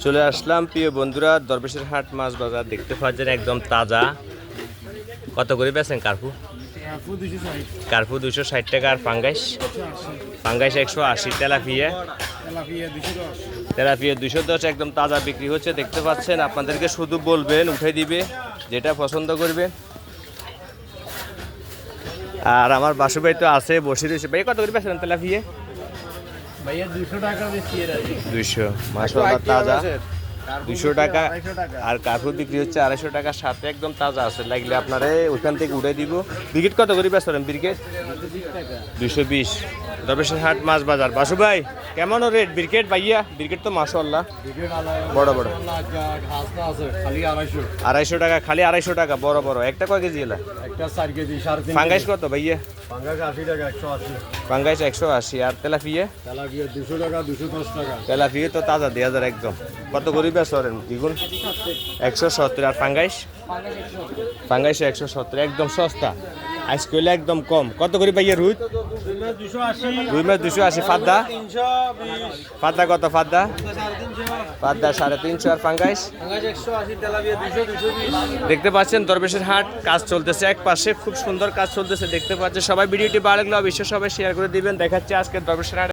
চলে আসলাম প্রিয় বন্ধুরা, দরবেশের হাট মাছ বাজার। দেখতে পাচ্ছেন একদম তাজা। কত করে বেচেন কার্পু? কার্পু 260 টাকা। আর পাঙ্গাইশ? পাঙ্গাইশ 180। তেলাপিয়া? তেলাপিয়া 210। একদম তাজা বিক্রি হচ্ছে। দেখতে পাচ্ছেন, আপনাদেরকে শুধু বলবেন, উঠে দিবে যেটা পছন্দ করবে। আর আমার বাসু ভাই তো আছে, বসে রয়েছে। ভাই কত করে বেচেন তেলাপিয়া? ভাইয়া 200 টাকা বেশি এর আছে। 200। মাশাআল্লাহ তাজা 200 টাকা। আর কার্পু বিক্রি হচ্ছে 250 টাকা। সাথে একদম তাজা আছে, লাগলে আপনারা ওইখান থেকে উঠে দিব। ব্রিগেড কত করে বেচেন? ব্রিগেড 220। দরবেশের হাট মাছ বাজার। বাসু ভাই কেমন রেট ব্রিগেড? ভাইয়া ব্রিগেড তো মাশাআল্লাহ বড় বড়। খালি 250। 250 টাকা। খালি 250 টাকা বড় বড়। একটা কয় কেজি এলা? একটা 4 কেজি 3.5। পাঙ্গাইশ কত ভাইয়া? পাঙ্গাস 80 টাকা 180। পাঙ্গাইশ 180। আর তেলাপিয়া? তেলাপিয়া 200 টাকা 210 টাকা। তেলাপিয়া তো তাজা 2000 একদম। কত করে বেচেন দ্বিগুণ? 170। আর পাঙ্গাইশ? পাঙ্গাইশ 170। একদম সস্তা। আজকে হলে একদম কম। কত করে ভাইয়া রুই? 280। রুই মাছ 280। ফাদ্দা? 320। ফাদ্দা কত? ফাদ্দা? 350। ফাদ্দা 350। আর পাঙ্গাইশ? পাঙ্গাস 180। তেলাপিয়া 200 220। দেখতে পাচ্ছেন দরবেশের হাট কাজ চলতেছে, এক পাশে খুব সুন্দর কাজ চলতেছে। দেখতে পাচ্ছেন সবাই। ভিডিওটি ভালো লাগলে অবশ্যই সবাই শেয়ার করে দিবেন। দেখাচ্ছে আজকে দরবেশের হাট।